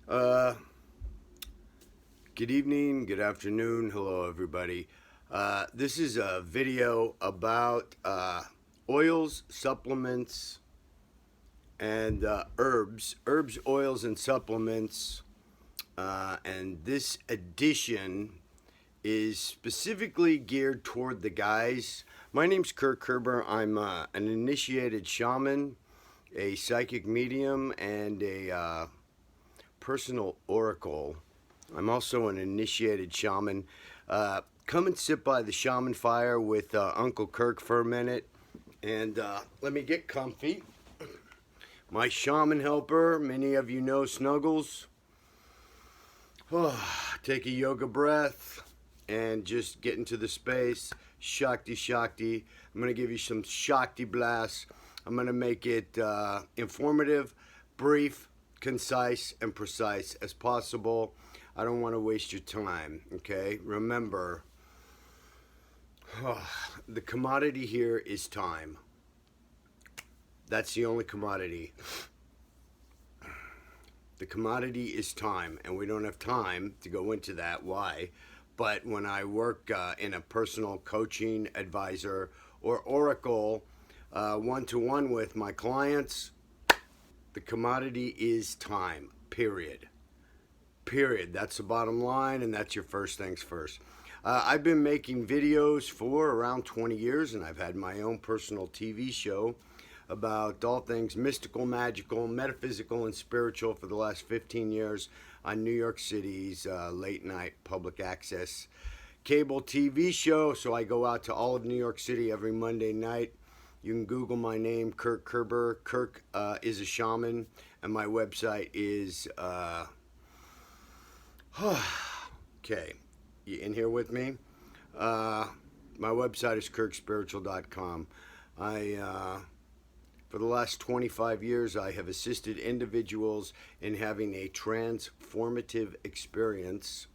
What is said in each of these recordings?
Uh, Good evening, good afternoon, hello everybody. This is a video about oils, supplements, and herbs, oils, and supplements. And this edition is specifically geared toward the guys. My name's Kirk Kerber. I'm an initiated shaman, a psychic medium, and a personal oracle. I'm also an initiated shaman. Come and sit by the shaman fire with Uncle Kirk for a minute and let me get comfy. My shaman helper, many of you know Snuggles. Take a yoga breath and just get into the space. Shakti, Shakti. I'm going to give you some Shakti blasts. I'm going to make it informative, brief, concise, and precise as possible. I don't want to waste your time, okay? Remember, the commodity here is time. That's the only commodity. The commodity is time, and we don't have time to go into that. Why? But when I work in a personal coaching advisor or oracle one-to-one with my clients, the commodity is time, period. Period. That's the bottom line, and that's your first things first. I've been making videos for around 20 years, and I've had my own personal TV show about all things mystical, magical, metaphysical, and spiritual for the last 15 years on New York City's late night public access cable TV show. So I go out to all of New York City every Monday night. You can Google my name, Kirk Kerber. Kirk is a shaman, and my website is okay, you in here with me? My website is kirkspiritual.com. For the last 25 years, I have assisted individuals in having a transformative experience.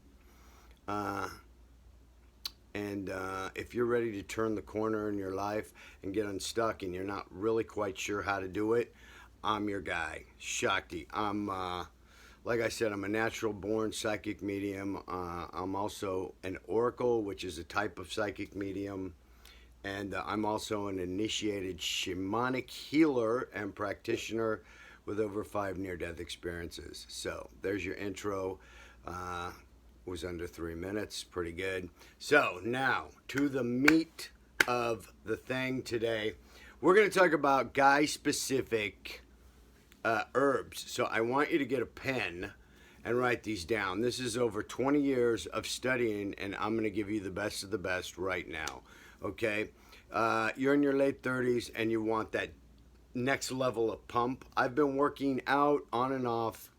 And if you're ready to turn the corner in your life and get unstuck and you're not really quite sure how to do it, I'm your guy, Shakti. Like I said, I'm a natural born psychic medium. I'm also an oracle, which is a type of psychic medium. And I'm also an initiated shamanic healer and practitioner with over 5 near-death experiences. So there's your intro. Was under 3 minutes. Pretty good. So now to the meat of the thing today. We're going to talk about guy-specific herbs. So I want you to get a pen and write these down. This is over 20 years of studying, and I'm going to give you the best of the best right now. Okay? You're in your late 30s and you want that next level of pump. I've been working out on and off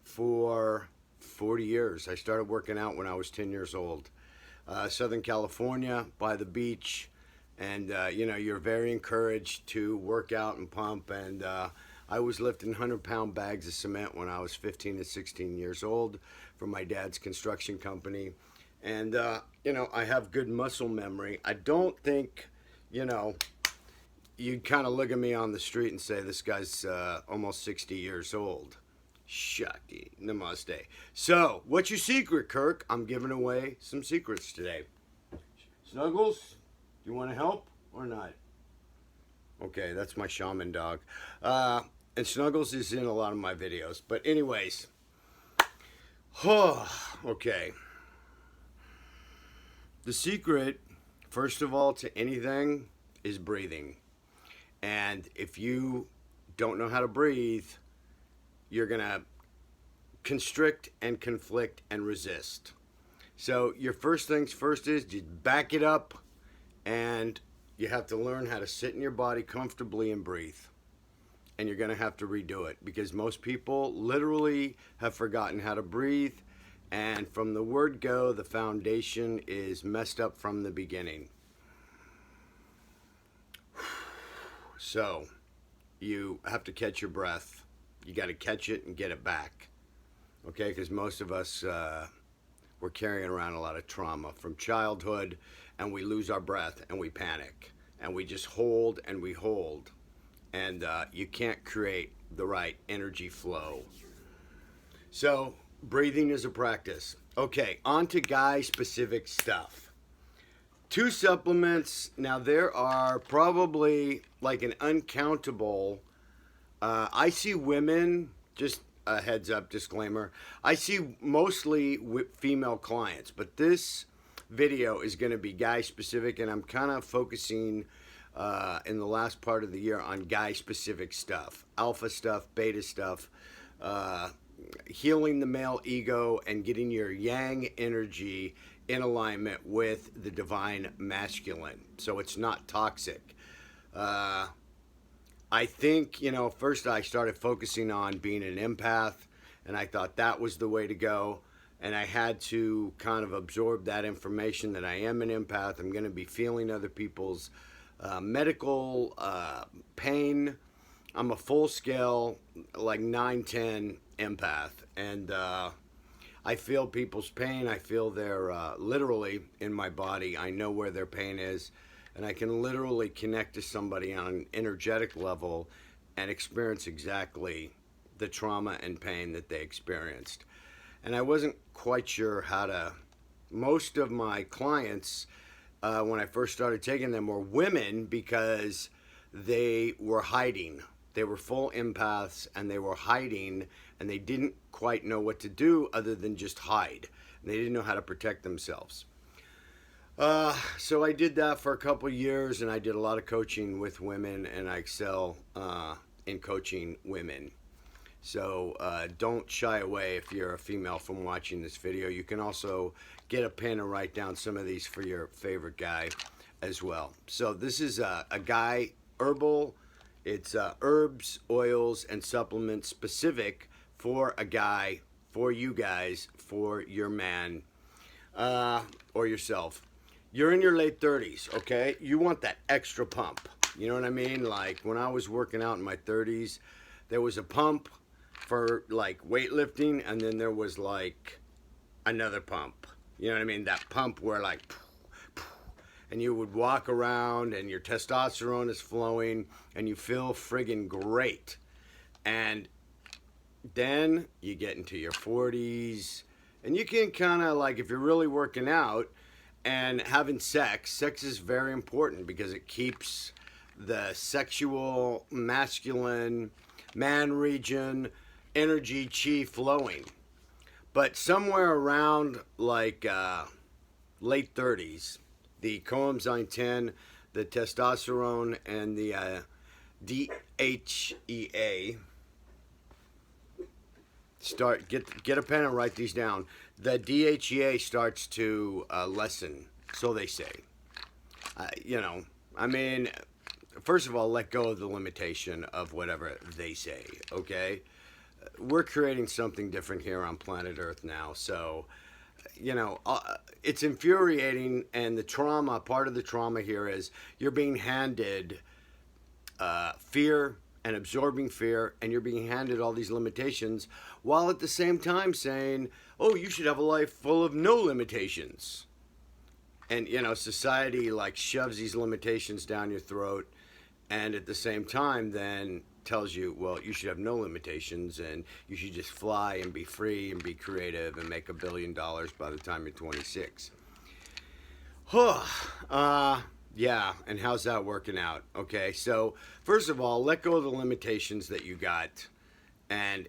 for 40 years. I started working out when I was 10 years old. Southern California, by the beach. And, you're very encouraged to work out and pump. And I was lifting 100-pound bags of cement when I was 15 and 16 years old for my dad's construction company. And, I have good muscle memory. I don't think, you'd kind of look at me on the street and say, this guy's almost 60 years old. Shakti, namaste. So, what's your secret, Kirk? I'm giving away some secrets today. Snuggles, do you want to help or not? Okay, that's my shaman dog. And Snuggles is in a lot of my videos. But anyways, okay. The secret, first of all, to anything is breathing. And if you don't know how to breathe, you're going to constrict and conflict and resist. So your first things first is just back it up, and you have to learn how to sit in your body comfortably and breathe. And you're going to have to redo it because most people literally have forgotten how to breathe. And from the word go, the foundation is messed up from the beginning. So you have to catch your breath. You got to catch it and get it back. Okay, because most of us, we're carrying around a lot of trauma from childhood, and we lose our breath and we panic. And we just hold and we hold. And you can't create the right energy flow. So, breathing is a practice. Okay, on to guy specific stuff. Two supplements. Now, there are probably like an uncountable. I see women, just a heads up disclaimer, I see mostly female clients, but this video is going to be guy specific, and I'm kind of focusing in the last part of the year on guy specific stuff, alpha stuff, beta stuff, healing the male ego and getting your yang energy in alignment with the divine masculine so it's not toxic. I think, first I started focusing on being an empath, and I thought that was the way to go. And I had to kind of absorb that information that I am an empath. I'm going to be feeling other people's medical pain. I'm a full scale, like 9-10 empath. And I feel people's pain. I feel their, literally in my body, I know where their pain is. And I can literally connect to somebody on an energetic level and experience exactly the trauma and pain that they experienced. And I wasn't quite sure how to. Most of my clients, when I first started taking them, were women because they were hiding. They were full empaths and they were hiding, and they didn't quite know what to do other than just hide. And they didn't know how to protect themselves. So I did that for a couple years, and I did a lot of coaching with women, and I excel in coaching women. So don't shy away if you're a female from watching this video. You can also get a pen and write down some of these for your favorite guy as well. So this is a guy herbal. It's herbs, oils, and supplements specific for a guy, for you guys, for your man or yourself. You're in your late 30s, okay? You want that extra pump. You know what I mean? Like when I was working out in my 30s, there was a pump for like weightlifting, and then there was like another pump. You know what I mean? That pump where like, and you would walk around and your testosterone is flowing and you feel friggin' great. And then you get into your 40s and you can kind of like, if you're really working out and having sex is very important because it keeps the sexual masculine man region energy chi flowing. But somewhere around like late 30s, the coenzyme 10, the testosterone, and the DHEA get a pen and write these down. The DHEA starts to lessen, so they say. First of all, let go of the limitation of whatever they say, okay? We're creating something different here on planet Earth now, so, it's infuriating, and the trauma, part of the trauma here is you're being handed fear and absorbing fear, and you're being handed all these limitations while at the same time saying, oh, you should have a life full of no limitations. And, society like shoves these limitations down your throat, and at the same time then tells you, well, you should have no limitations and you should just fly and be free and be creative and make $1 billion by the time you're 26. Yeah, and how's that working out? Okay, so first of all, let go of the limitations that you got, and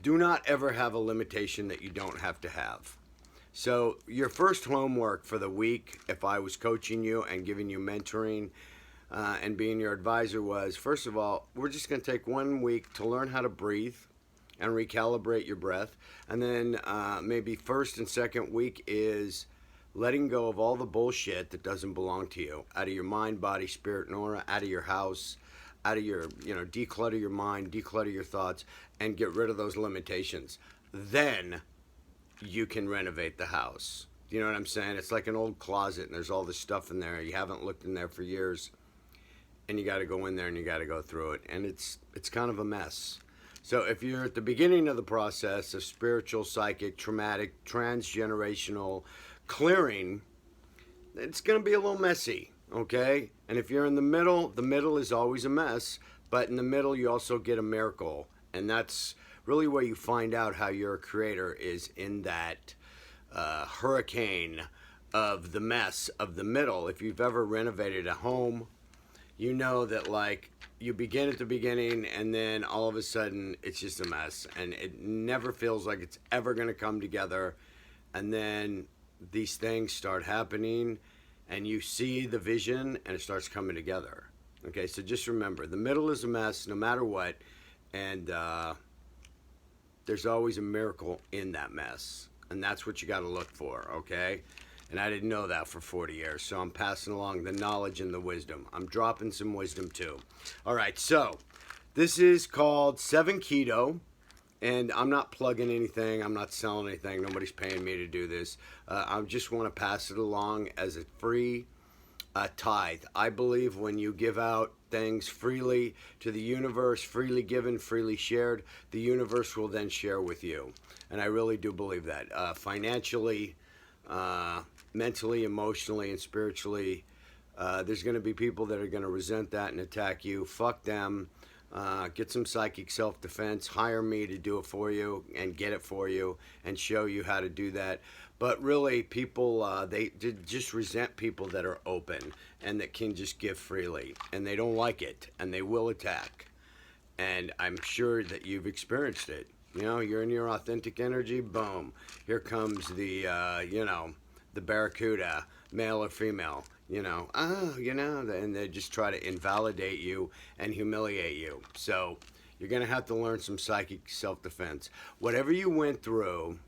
do not ever have a limitation that you don't have to have. So your first homework for the week, if I was coaching you and giving you mentoring and being your advisor, was, first of all, we're just going to take 1 week to learn how to breathe and recalibrate your breath. And then maybe first and second week is letting go of all the bullshit that doesn't belong to you, out of your mind, body, spirit, and aura, out of your house, out of your, declutter your mind, declutter your thoughts, and get rid of those limitations. Then you can renovate the house. You know what I'm saying? It's like an old closet, and there's all this stuff in there. You haven't looked in there for years, and you got to go in there and you got to go through it, and it's kind of a mess. So if you're at the beginning of the process of spiritual, psychic, traumatic, transgenerational clearing, it's going to be a little messy, okay? And if you're in the middle is always a mess, but in the middle you also get a miracle, and that's really where you find out how you're a creator is in that hurricane of the mess of the middle. If you've ever renovated a home, you know that like you begin at the beginning and then all of a sudden it's just a mess and it never feels like it's ever going to come together, and then these things start happening and you see the vision and it starts coming together. Okay, so just remember, the middle is a mess no matter what, and there's always a miracle in that mess, and that's what you got to look for. Okay, and I didn't know that for 40 years, so I'm passing along the knowledge and the wisdom. I'm dropping some wisdom too. All right, so this is called 7 Keto, and I'm not plugging anything. I'm not selling anything. Nobody's paying me to do this. I just want to pass it along as a free tithe. I believe when you give out things freely to the universe, freely given, freely shared, the universe will then share with you. And I really do believe that. Financially, mentally, emotionally, and spiritually, there's going to be people that are going to resent that and attack you. Fuck them. Get some psychic self-defense. Hire me to do it for you and get it for you and show you how to do that. But really, people, they just resent people that are open and that can just give freely. And they don't like it, and they will attack. And I'm sure that you've experienced it. You know, you're in your authentic energy, boom. Here comes the, the barracuda, male or female. And they just try to invalidate you and humiliate you. So you're going to have to learn some psychic self-defense. Whatever you went through,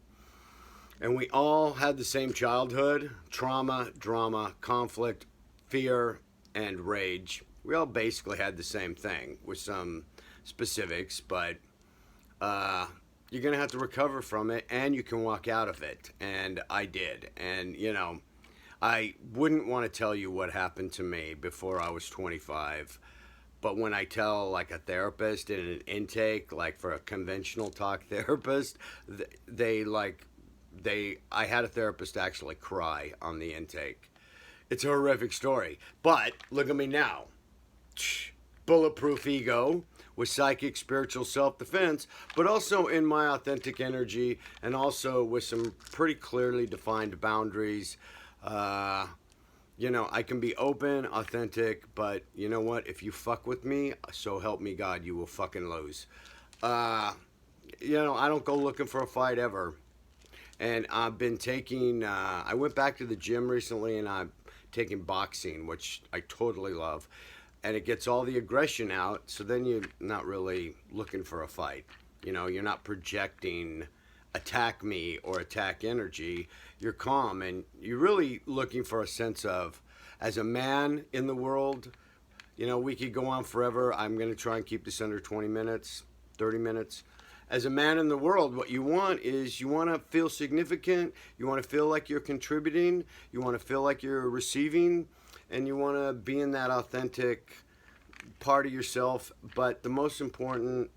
and we all had the same childhood, trauma, drama, conflict, fear, and rage. We all basically had the same thing with some specifics, but you're going to have to recover from it, and you can walk out of it. And I did. And, I wouldn't want to tell you what happened to me before I was 25, but when I tell like a therapist in an intake, like for a conventional talk therapist, I had a therapist actually cry on the intake. It's a horrific story, but look at me now. Bulletproof ego with psychic spiritual self-defense, but also in my authentic energy and also with some pretty clearly defined boundaries. I can be open, authentic, but you know what? If you fuck with me, so help me God, you will fucking lose. I don't go looking for a fight ever. And I've been taking, I went back to the gym recently and I'm taking boxing, which I totally love. And it gets all the aggression out, so then you're not really looking for a fight. You're not projecting attack me or attack energy. You're calm and you're really looking for a sense of, as a man in the world, we could go on forever. I'm going to try and keep this under 20 minutes, 30 minutes. As a man in the world, what you want is you want to feel significant. You want to feel like you're contributing. You want to feel like you're receiving. And you want to be in that authentic part of yourself. But the most important,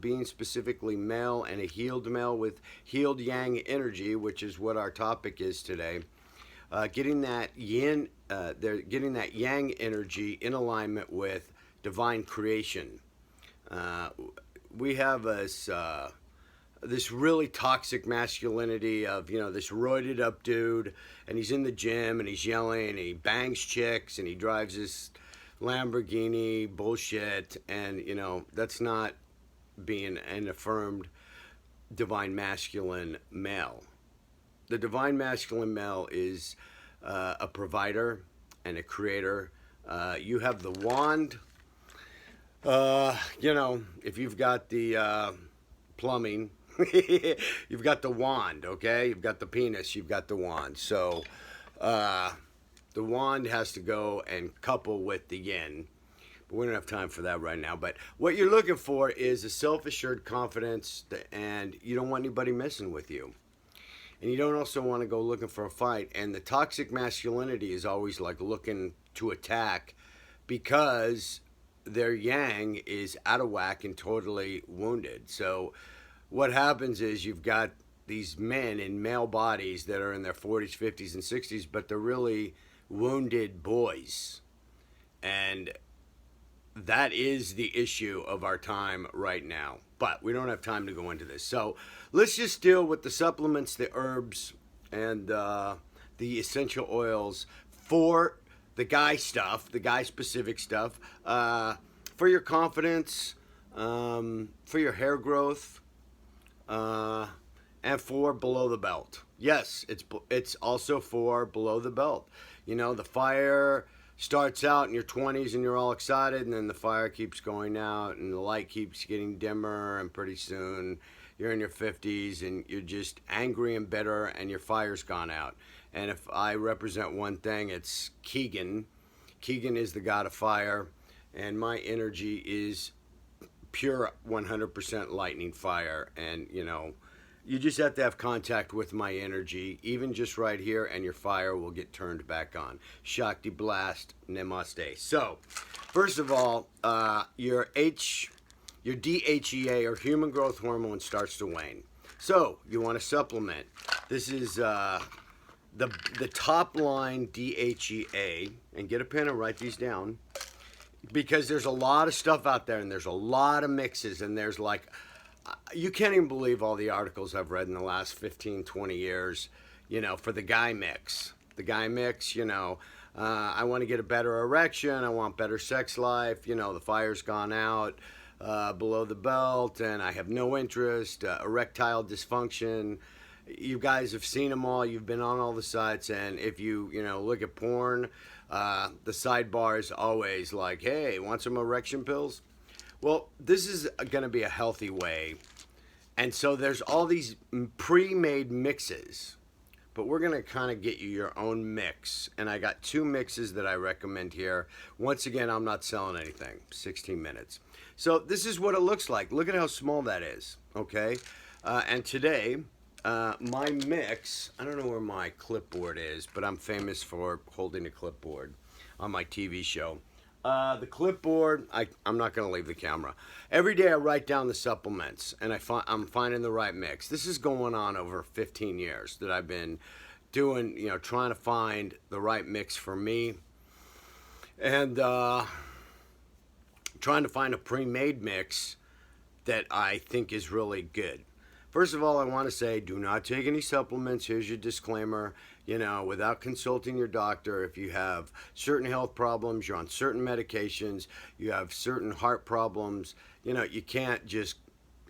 being specifically male and a healed male with healed yang energy, which is what our topic is today, getting that yin, getting that yang energy in alignment with divine creation. We have this really toxic masculinity of, this roided up dude, and he's in the gym and he's yelling and he bangs chicks and he drives this Lamborghini bullshit, and that's not being an affirmed divine masculine male. The divine masculine male is a provider and a creator. You have the wand. If you've got the plumbing, you've got the wand, okay? You've got the penis, you've got the wand. So the wand has to go and couple with the yin. But we don't have time for that right now. But what you're looking for is a self-assured confidence, and you don't want anybody messing with you. And you don't also want to go looking for a fight. And the toxic masculinity is always like looking to attack because their yang is out of whack and totally wounded. So what happens is you've got these men in male bodies that are in their 40s, 50s, and 60s, but they're really wounded boys. And that is the issue of our time right now. But we don't have time to go into this. So let's just deal with the supplements, the herbs, and the essential oils for the guy stuff, the guy specific stuff, for your confidence, for your hair growth, and for below the belt. Yes, it's also for below the belt. You know, the fire starts out in your 20s and you're all excited, and then the fire keeps going out and the light keeps getting dimmer, and pretty soon you're in your 50s and you're just angry and bitter and your fire's gone out. And if I represent one thing, it's Keegan. Keegan is the god of fire, and my energy is pure 100% lightning fire. And you know, you just have to have contact with my energy, even just right here, and your fire will get turned back on. Shakti Blast, Namaste. So, first of all, your DHEA, or human growth hormone, starts to wane. So, you want to supplement. This is the top line DHEA, and get a pen and write these down, because there's a lot of stuff out there, and there's a lot of mixes, and there's like, you can't even believe all the articles I've read in the last 15, 20 years, you know, for the guy mix. The guy mix, you know, I want to get a better erection, I want better sex life, you know, the fire's gone out, below the belt, and I have no interest, erectile dysfunction. You guys have seen them all, you've been on all the sites, and if you know, look at porn, the sidebar is always like, hey, want some erection pills? Well, this is going to be a healthy way. And so there's all these pre-made mixes, but we're going to kind of get you your own mix. And I got 2 mixes that I recommend here. Once again, I'm not selling anything. 16 minutes. So this is what it looks like. Look at how small that is, okay? And today, my mix, I don't know where my clipboard is, but I'm famous for holding a clipboard on my TV show. The clipboard, I'm not going to leave the camera. Every day I write down the supplements, and I'm finding the right mix. This is going on over 15 years that I've been doing, you know, trying to find the right mix for me. And trying to find a pre-made mix that I think is really good. First of all, I want to say, do not take any supplements. Here's your disclaimer. You know, without consulting your doctor. If you have certain health problems, you're on certain medications, you have certain heart problems, you know, you can't just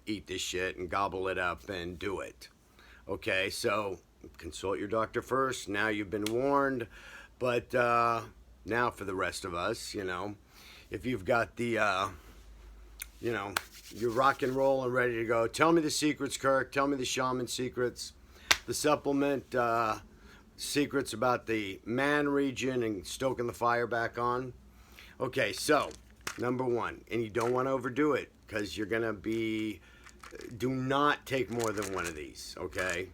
eat this shit and gobble it up and do it. Okay, so consult your doctor first. Now you've been warned. But now for the rest of us, you know, if you've got the, you know, you're rock and roll and ready to go. Tell me the secrets, Kirk. Tell me the shaman secrets. The supplement secrets about the man region and stoking the fire back on. Okay, so number 1, and you don't want to overdo it, because you're gonna be, do not take more than 1 of these, okay?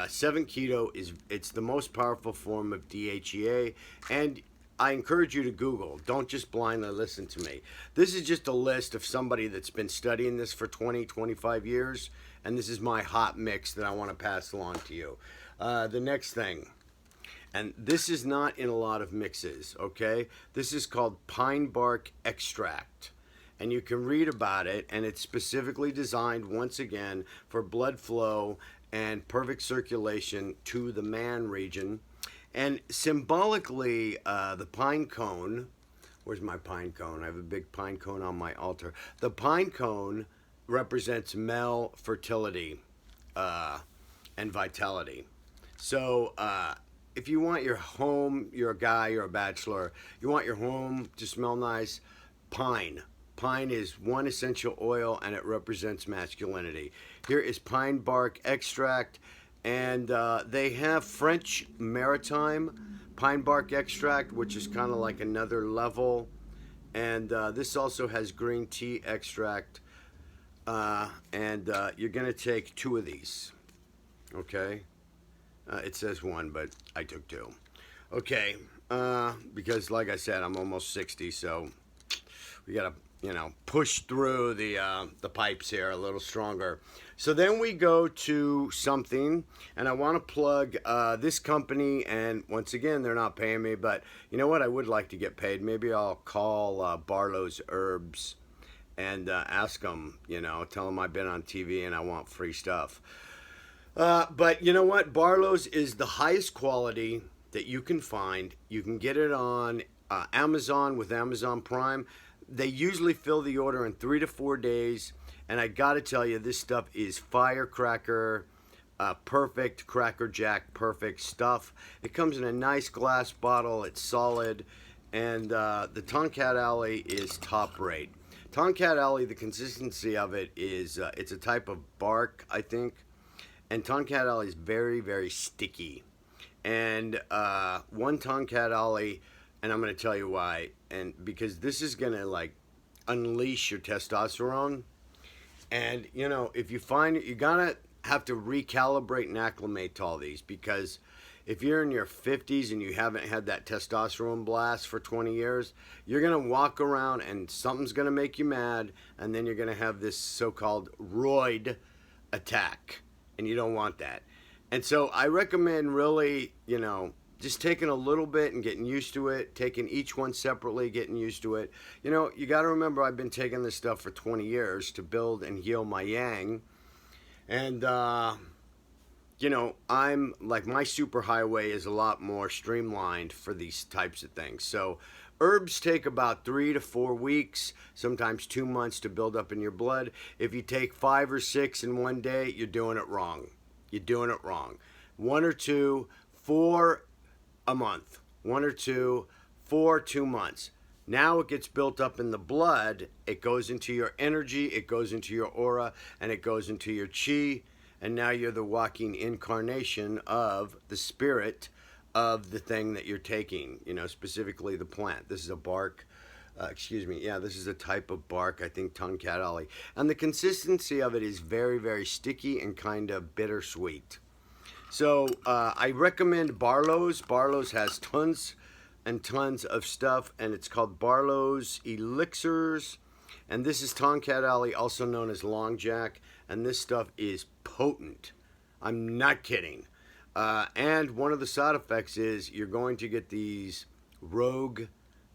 7 keto it's the most powerful form of DHEA, and I encourage you to Google. Don't just blindly listen to me. This is just a list of somebody that's been studying this for 20, 25 years, and this is my hot mix that I want to pass along to you. The next thing, and this is not in a lot of mixes, okay? This is called pine bark extract, and you can read about it, and it's specifically designed, once again, for blood flow and perfect circulation to the man region. And symbolically, the pine cone, where's my pine cone? I have a big pine cone on my altar. The pine cone represents male fertility and vitality. So if you want your home, you're a guy, you're a bachelor, you want your home to smell nice, pine. Pine is one essential oil, and it represents masculinity. Here is pine bark extract, and they have French maritime pine bark extract, which is kind of like another level. And this also has green tea extract, and you're going to take 2 of these, okay? It says 1, but I took 2. Okay, because like I said, I'm almost 60, so we got to, you know, push through the pipes here a little stronger. So then we go to something, and I want to plug this company, and once again, they're not paying me, but you know what? I would like to get paid. Maybe I'll call Barlow's Herbs and ask them, tell them I've been on TV and I want free stuff. But you know what? Barlow's is the highest quality that you can find. You can get it on Amazon with Amazon Prime. They usually fill the order in 3 to 4 days. And I got to tell you, this stuff is firecracker, perfect, Cracker Jack, perfect stuff. It comes in a nice glass bottle. It's solid. And the Tonkat Alley is top rate. Tonkat Alley, the consistency of it is, it's a type of bark, I think. And Tonkat Alley is very, very sticky. And one Tonkat Alley, and I'm going to tell you why. And because this is going to like unleash your testosterone. And, if you find it, you're going to have to recalibrate and acclimate to all these. Because if you're in your 50s and you haven't had that testosterone blast for 20 years, you're going to walk around and something's going to make you mad. And then you're going to have this so-called roid attack. And you don't want that. And so I recommend really, just taking a little bit and getting used to it, taking each one separately, getting used to it. You got to remember I've been taking this stuff for 20 years to build and heal my yang. And, I'm like my superhighway is a lot more streamlined for these types of things. So herbs take about 3 to 4 weeks, sometimes 2 months to build up in your blood. If you take 5 or 6 in one day, you're doing it wrong. You're doing it wrong. 1 or 2, 4 a month. 1 or 2, 4, 2 months. Now it gets built up in the blood. It goes into your energy, it goes into your aura, and it goes into your chi. And now you're the walking incarnation of the spirit of the thing that you're taking, specifically the plant. This is a bark. This is a type of bark, I think, Tonkat Alley. And the consistency of it is very, very sticky and kind of bittersweet. So I recommend Barlow's. Barlow's has tons and tons of stuff, and it's called Barlow's Elixirs. And this is Tonkat Alley, also known as Long Jack. And this stuff is potent. I'm not kidding. And one of the side effects is you're going to get these rogue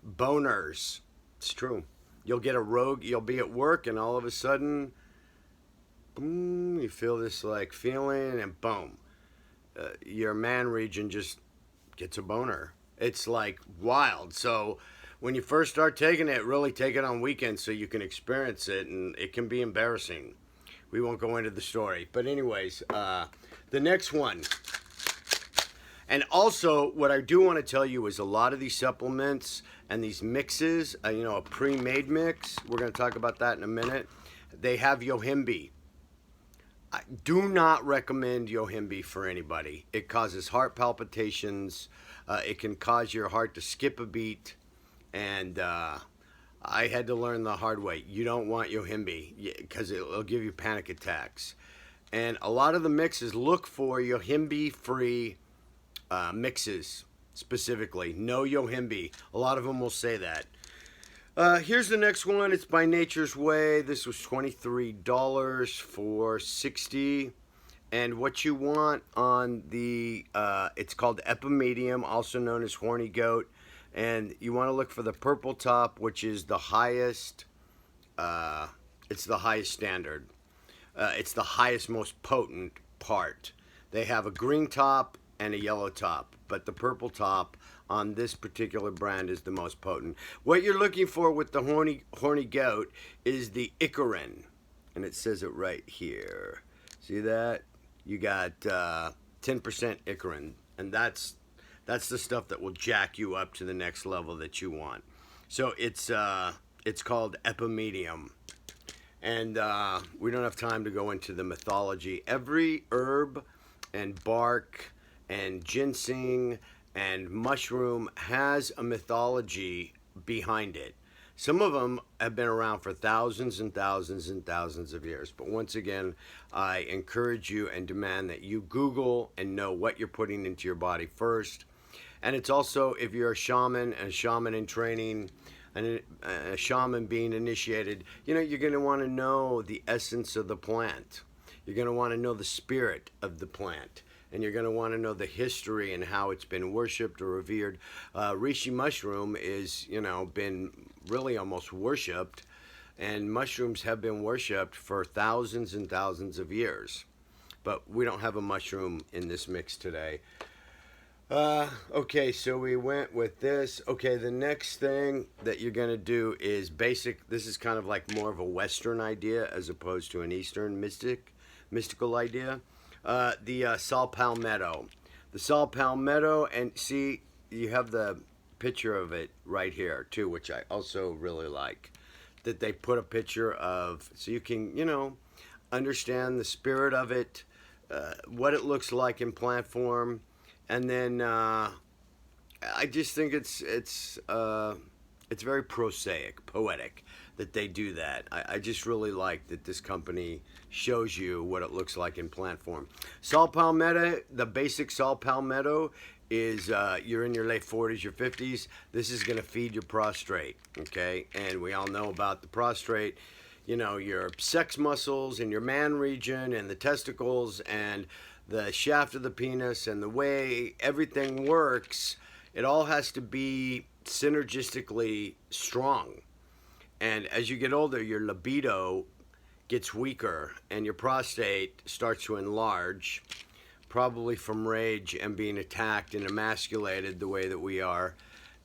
boners. It's true. You'll get a rogue, you'll be at work, and all of a sudden, boom, you feel this like feeling, and boom, your man region just gets a boner. It's like wild. So when you first start taking it, really take it on weekends so you can experience it, and it can be embarrassing. We won't go into the story. But anyways, the next one. And also, what I do want to tell you is a lot of these supplements and these mixes, a pre-made mix, we're going to talk about that in a minute, they have Yohimbe. I do not recommend Yohimbe for anybody. It causes heart palpitations. It can cause your heart to skip a beat. And I had to learn the hard way. You don't want Yohimbe because it'll give you panic attacks. And a lot of the mixes look for Yohimbe-free mixes specifically. No Yohimbe. A lot of them will say that. Here's the next one. It's by Nature's Way. This was $23 for 60. And what you want on the, it's called Epimedium, also known as Horny Goat. And you want to look for the purple top, which is the highest, it's the highest standard. It's the highest, most potent part. They have a green top and a yellow top, but the purple top on this particular brand is the most potent. What you're looking for with the horny goat is the Icarin, and it says it right here. See that? You got 10% Icarin, and that's the stuff that will jack you up to the next level that you want. So it's called Epimedium. And we don't have time to go into the mythology. Every herb and bark and ginseng and mushroom has a mythology behind it. Some of them have been around for thousands and thousands and thousands of years. But once again, I encourage you and demand that you Google and know what you're putting into your body first. And it's also, if you're a shaman and a shaman in training, and a shaman being initiated, you're going to want to know the essence of the plant. You're going to want to know the spirit of the plant. And you're going to want to know the history and how it's been worshipped or revered. Reishi mushroom is, been really almost worshipped. and mushrooms have been worshipped for thousands and thousands of years. But we don't have a mushroom in this mix today. Okay, so we went with this. Okay, the next thing that you're gonna do is basic. This is kind of like more of a Western idea as opposed to an Eastern mystical idea. The saw palmetto. The saw palmetto, and see, you have the picture of it right here too, which I also really like. That they put a picture of, so you can, understand the spirit of it, what it looks like in plant form. And then I just think it's very prosaic, poetic that they do that. I just really like that this company shows you what it looks like in plant form. Saw palmetto, the basic saw palmetto is you're in your late 40s, your 50s. This is going to feed your prostrate, okay? And we all know about the prostrate. Your sex muscles and your man region and the testicles and the shaft of the penis and the way everything works, it all has to be synergistically strong. And as you get older, your libido gets weaker and your prostate starts to enlarge, probably from rage and being attacked and emasculated the way that we are.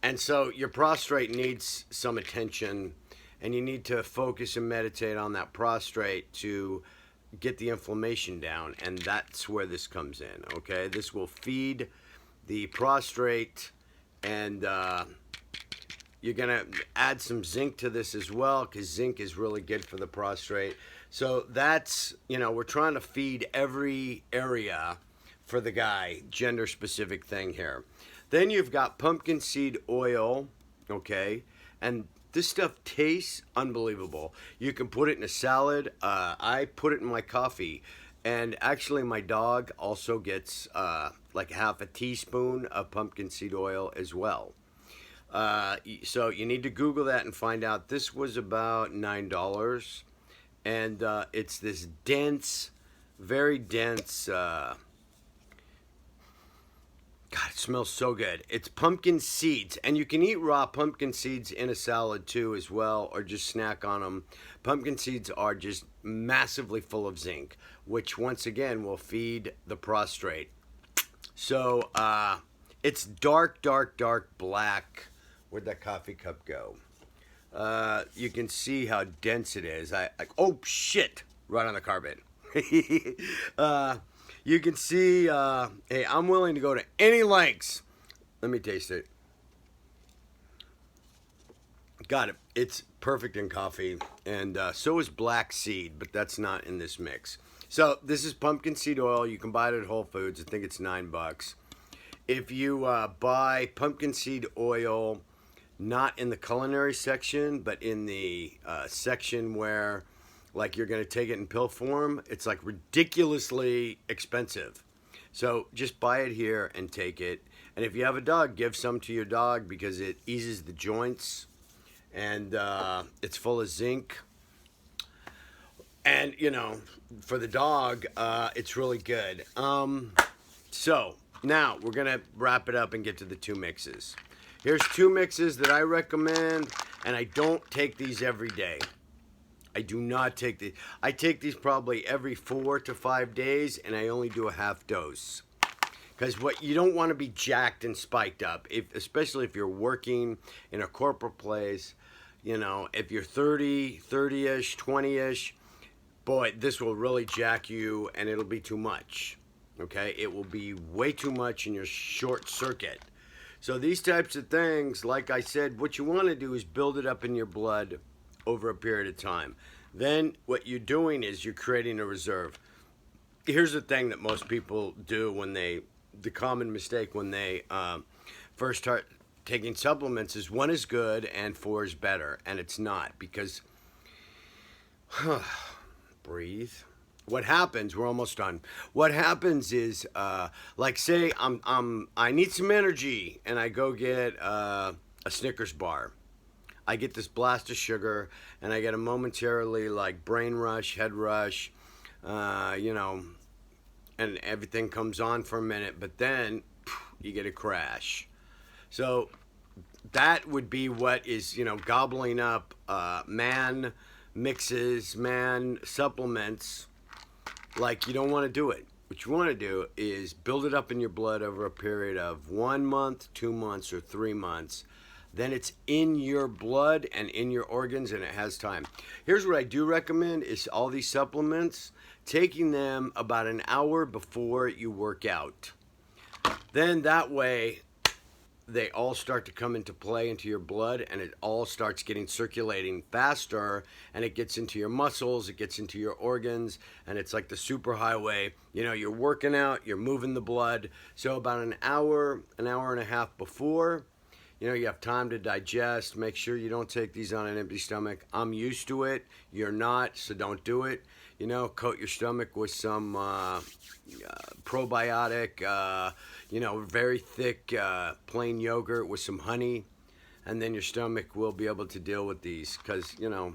And so your prostate needs some attention, and you need to focus and meditate on that prostate to get the inflammation down, and that's where this comes in. Okay, this will feed the prostate, and you're gonna add some zinc to this as well, because zinc is really good for the prostate. So that's, we're trying to feed every area for the guy, gender specific thing here. Then you've got pumpkin seed oil, okay, and this stuff tastes unbelievable. You can put it in a salad. I put it in my coffee. And actually, my dog also gets like half a teaspoon of pumpkin seed oil as well. So you need to Google that and find out. This was about $9. And it's this dense, very dense... God, it smells so good. It's pumpkin seeds, and you can eat raw pumpkin seeds in a salad too as well, or just snack on them. Pumpkin seeds are just massively full of zinc, which once again will feed the prostate. So it's dark, dark, dark black. Where'd that coffee cup go? You can see how dense it is. Oh shit! Right on the carpet. You can see, hey, I'm willing to go to any lengths. Let me taste it. Got it. It's perfect in coffee. And so is black seed, but that's not in this mix. So this is pumpkin seed oil. You can buy it at Whole Foods. I think it's $9. If you buy pumpkin seed oil, not in the culinary section, but in the section where... like you're going to take it in pill form, it's like ridiculously expensive. So just buy it here and take it. And if you have a dog, give some to your dog because it eases the joints and it's full of zinc. And, for the dog, it's really good. So now we're going to wrap it up and get to the two mixes. Here's two mixes that I recommend, and I don't take these every day. I do not take these. I take these probably every 4 to 5 days, and I only do a half dose. Because what you don't want to be jacked and spiked up, especially if you're working in a corporate place. If you're 30-ish, 20-ish, boy, this will really jack you, and it'll be too much. Okay, it will be way too much in your short circuit. So these types of things, like I said, what you want to do is build it up in your blood over a period of time. Then what you're doing is you're creating a reserve. Here's the thing that most people do the common mistake when they first start taking supplements is 1 is good and 4 is better, and it's not, because breathe. What happens, we're almost done. What happens is, like say I need some energy and I go get a Snickers bar. I get this blast of sugar, and I get a momentarily like brain rush, head rush, and everything comes on for a minute, but then you get a crash. So that would be what is, gobbling up man mixes, man, supplements, like, you don't want to do it. What you want to do is build it up in your blood over a period of 1 month, 2 months, or 3 months. Then it's in your blood and in your organs, and it has time. Here's what I do recommend is all these supplements, taking them about an hour before you work out. Then that way, they all start to come into play into your blood, and it all starts getting circulating faster, and it gets into your muscles, it gets into your organs, and it's like the superhighway. You know, you're working out, you're moving the blood. So about an hour and a half before, you know, you have time to digest. Make sure you don't take these on an empty stomach. I'm used to it. You're not, so don't do it. You know, coat your stomach with some probiotic, you know, very thick plain yogurt with some honey, and then your stomach will be able to deal with these, because, you know,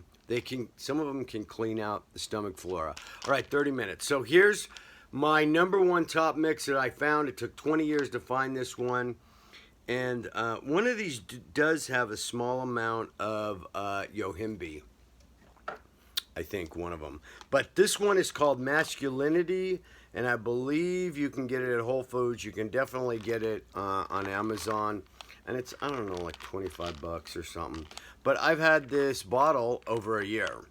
some of them can clean out the stomach flora. All right, 30 minutes. So here's my number one top mix that I found. It took 20 years to find this one. And one of these does have a small amount of yohimbe. I think one of them. But this one is called Masculinity, and I believe you can get it at Whole Foods. You can definitely get it on Amazon. And it's, I don't know, like 25 bucks or something. But I've had this bottle over a year.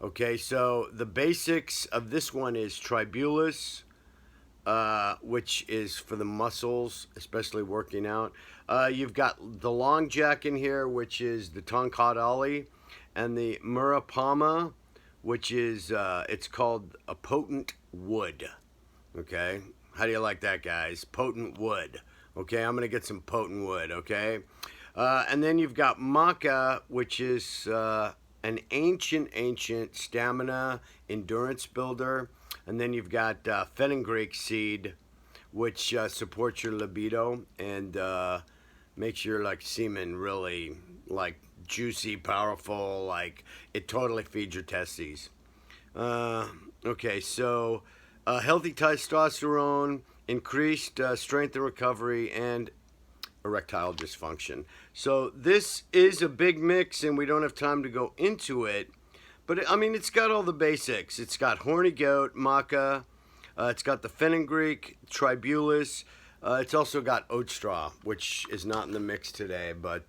Okay, so the basics of this one is tribulus, which is for the muscles, especially working out. You've got the long jack in here, which is the tonkadali, and the murapama, which is, it's called a potent wood. Okay, how do you like that, guys? Potent wood. Okay, I'm going to get some potent wood, okay? And then you've got maca, which is an ancient stamina endurance builder. And then you've got fenugreek seed, which supports your libido and makes your like semen really like juicy, powerful. Like it totally feeds your testes. Okay, so healthy testosterone, increased strength and recovery, and erectile dysfunction. So this is a big mix, and we don't have time to go into it. But, I mean, it's got all the basics. It's got horny goat, maca. It's got the fenugreek, tribulus. It's also got oat straw, which is not in the mix today. But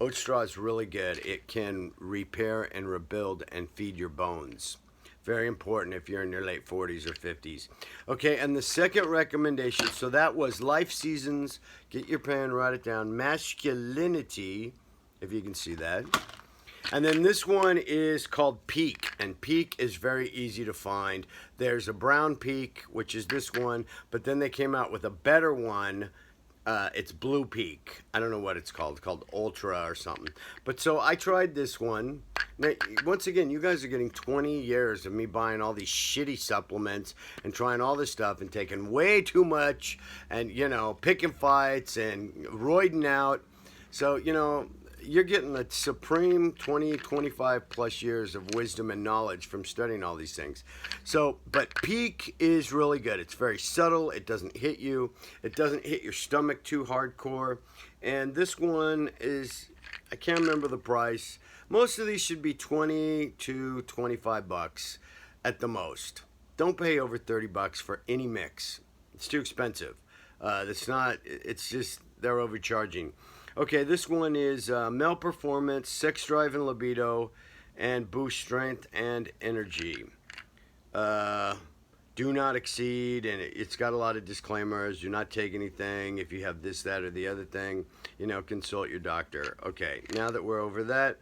oat straw is really good. It can repair and rebuild and feed your bones. Very important if you're in your late 40s or 50s. Okay, and the second recommendation, so that was Life Seasons. Get your pen, write it down. Masculinity, if you can see that. And then this one is called Peak, and Peak is very easy to find. There's a brown Peak, which is this one, but then they came out with a better one. It's Blue Peak. I don't know what it's called Ultra or something. But so I tried this one. Now, once again, you guys are getting 20 years of me buying all these shitty supplements and trying all this stuff and taking way too much and, you know, picking fights and roiding out. So, you know, you're getting a supreme 20, 25 plus years of wisdom and knowledge from studying all these things. So, but Peak is really good. It's very subtle. It doesn't hit you. It doesn't hit your stomach too hardcore. And this one is, I can't remember the price. Most of these should be 20 to 25 bucks at the most. Don't pay over 30 bucks for any mix. It's too expensive. It's just, they're overcharging. Okay, this one is male performance, sex drive and libido, and boost strength and energy. Do not exceed, and it's got a lot of disclaimers. Do not take anything. If you have this, that, or the other thing, you know, consult your doctor. Okay, now that we're over that,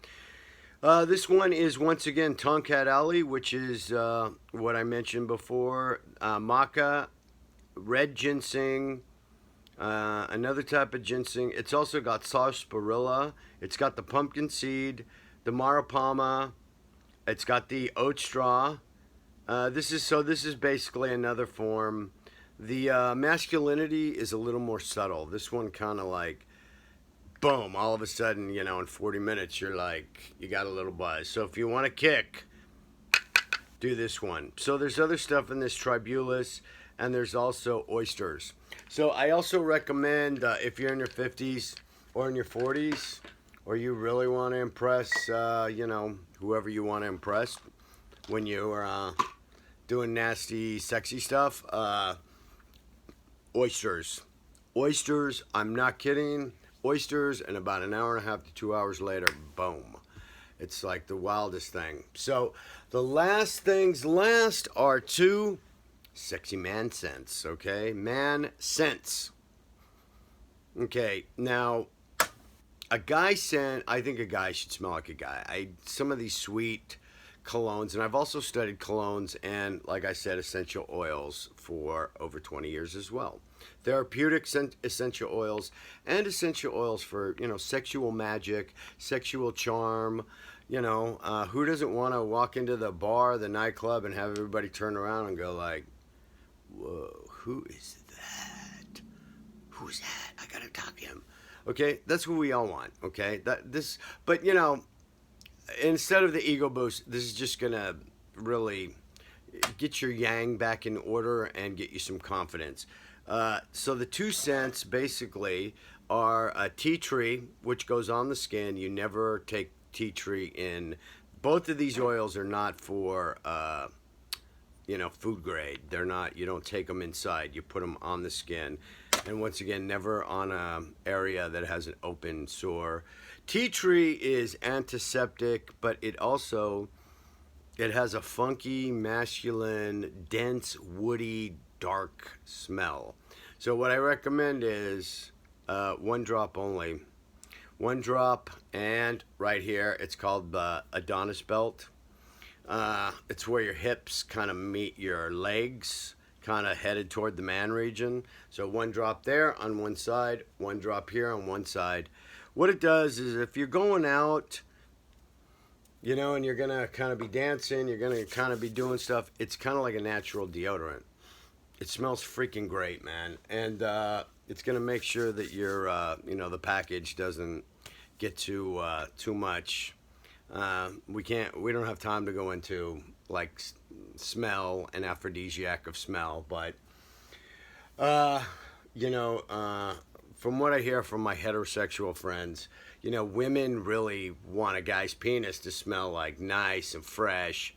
this one is once again Tonkat Ali, which is what I mentioned before. Maca, red ginseng. Another type of ginseng. It's also got sarsaparilla. It's got the pumpkin seed, the marapama. It's got the oat straw. This is basically another form. The masculinity is a little more subtle. This one kind of like, boom, all of a sudden, you know, in 40 minutes, you're like, you got a little buzz. So if you want to kick, do this one. So there's other stuff in this tribulus, and there's also oysters. So I also recommend if you're in your 50s or in your 40s or you really want to impress, whoever you want to impress when you're doing nasty, sexy stuff, oysters. Oysters, I'm not kidding. Oysters, and about an hour and a half to 2 hours later, boom. It's like the wildest thing. So the last things last are two sexy man scents, okay? Man scents. Okay, now a guy scent, I think a guy should smell like a guy. Some of these sweet colognes, and I've also studied colognes and, like I said, essential oils for over 20 years as well. Therapeutic essential oils and essential oils for, sexual magic, sexual charm. Who doesn't want to walk into the bar, the nightclub, and have everybody turn around and go like, whoa, who is that? Who's that? I gotta talk to him. Okay, that's what we all want. Okay, but instead of the ego boost, this is just gonna really get your yang back in order and get you some confidence. So the 2 scents basically are a tea tree, which goes on the skin. You never take tea tree in. Both of these oils are not for food grade. They're not. You don't take them inside. You put them on the skin, and once again, never on a area that has an open sore. Tea tree is antiseptic, but it has a funky, masculine, dense, woody, dark smell. So what I recommend is 1 drop only. 1 drop, and right here, it's called the Adonis belt. It's where your hips kind of meet your legs, kind of headed toward the man region. So 1 drop there on one side, 1 drop here on one side. What it does is if you're going out, and you're going to kind of be dancing, you're going to kind of be doing stuff, it's kind of like a natural deodorant. It smells freaking great, man. And it's going to make sure that your, the package doesn't get too much. We don't have time to go into like smell and aphrodisiac of smell, but from what I hear from my heterosexual friends, women really want a guy's penis to smell like nice and fresh.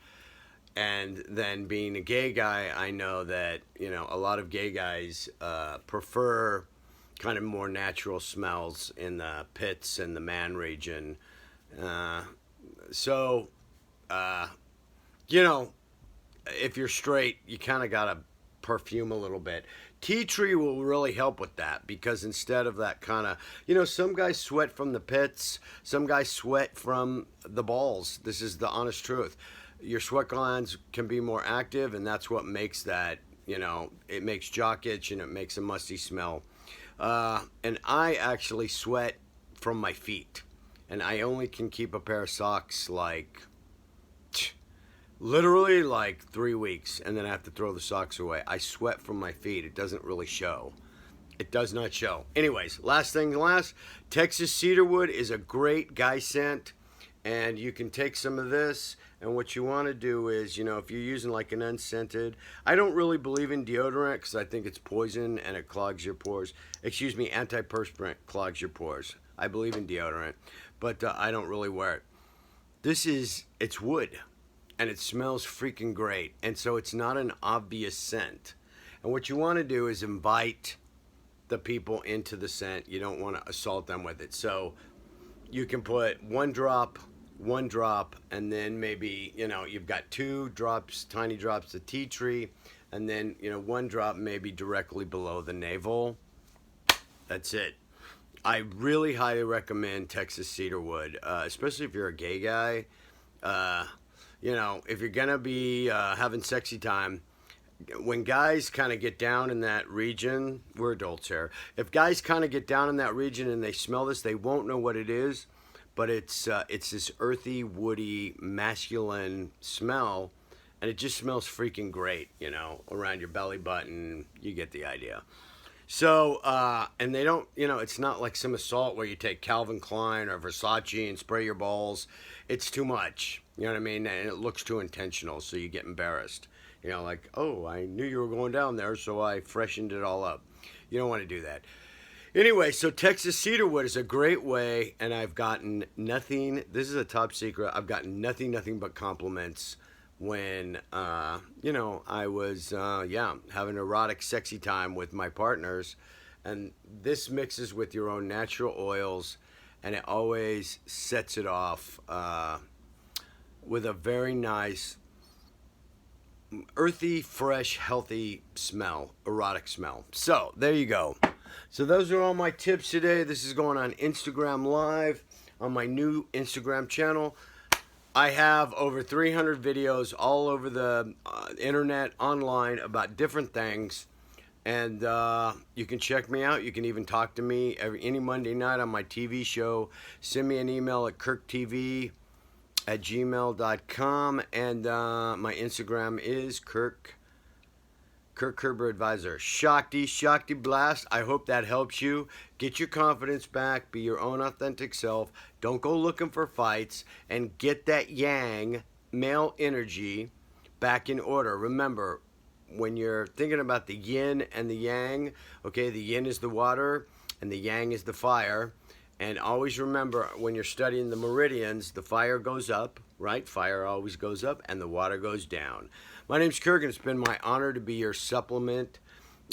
And then being a gay guy, I know that, a lot of gay guys prefer kind of more natural smells in the pits and the man region. So, if you're straight, you kind of got to perfume a little bit. Tea tree will really help with that, because instead of that kind of, some guys sweat from the pits, some guys sweat from the balls. This is the honest truth. Your sweat glands can be more active, and that's what makes that, it makes jock itch and it makes a musty smell. And I actually sweat from my feet, and I only can keep a pair of socks literally like 3 weeks, and then I have to throw the socks away. I sweat from my feet. It doesn't really show. It does not show. Anyways, last thing last, Texas cedarwood is a great guy scent, and you can take some of this, and what you want to do is, if you're using like an unscented, I don't really believe in deodorant because I think it's poison and it clogs your pores. Antiperspirant clogs your pores. I believe in deodorant, but I don't really wear it. It's wood, and it smells freaking great, and so it's not an obvious scent. And what you want to do is invite the people into the scent. You don't want to assault them with it. So you can put 1 drop, and then maybe, you've got 2 drops, tiny drops of tea tree, and then, 1 drop maybe directly below the navel. That's it. I really highly recommend Texas cedarwood, especially if you're a gay guy. If you're going to be having sexy time, when guys kind of get down in that region, we're adults here. If guys kind of get down in that region and they smell this, they won't know what it is, but it's this earthy, woody, masculine smell, and it just smells freaking great, around your belly button. You get the idea. So, and they don't, it's not like some assault where you take Calvin Klein or Versace and spray your balls. It's too much, you know what I mean? And it looks too intentional, so you get embarrassed. Like, oh, I knew you were going down there, so I freshened it all up. You don't want to do that. Anyway, so Texas cedarwood is a great way, and I've gotten nothing. This is a top secret. I've gotten nothing but compliments when I was having erotic, sexy time with my partners, and this mixes with your own natural oils, and it always sets it off with a very nice, earthy, fresh, healthy smell, erotic smell. So there you go. So those are all my tips today. This is going on Instagram Live on my new Instagram channel. I have over 300 videos all over the internet, online, about different things. And you can check me out. You can even talk to me any Monday night on my TV show. Send me an email at kirktv@gmail.com. And my Instagram is Kirk Kerber Advisor. Shakti Blast. I hope that helps you. Get your confidence back. Be your own authentic self. Don't go looking for fights. And get that yang, male energy, back in order. Remember, when you're thinking about the yin and the yang, okay, the yin is the water and the yang is the fire. And always remember, when you're studying the meridians, the fire goes up, right? Fire always goes up, and the water goes down. My name's Kirk, and it's been my honor to be your supplement,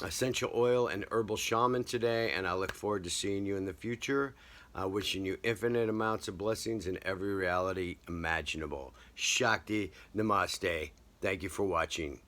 essential oil, and herbal shaman today, and I look forward to seeing you in the future. Wishing you infinite amounts of blessings in every reality imaginable. Shakti, namaste. Thank you for watching.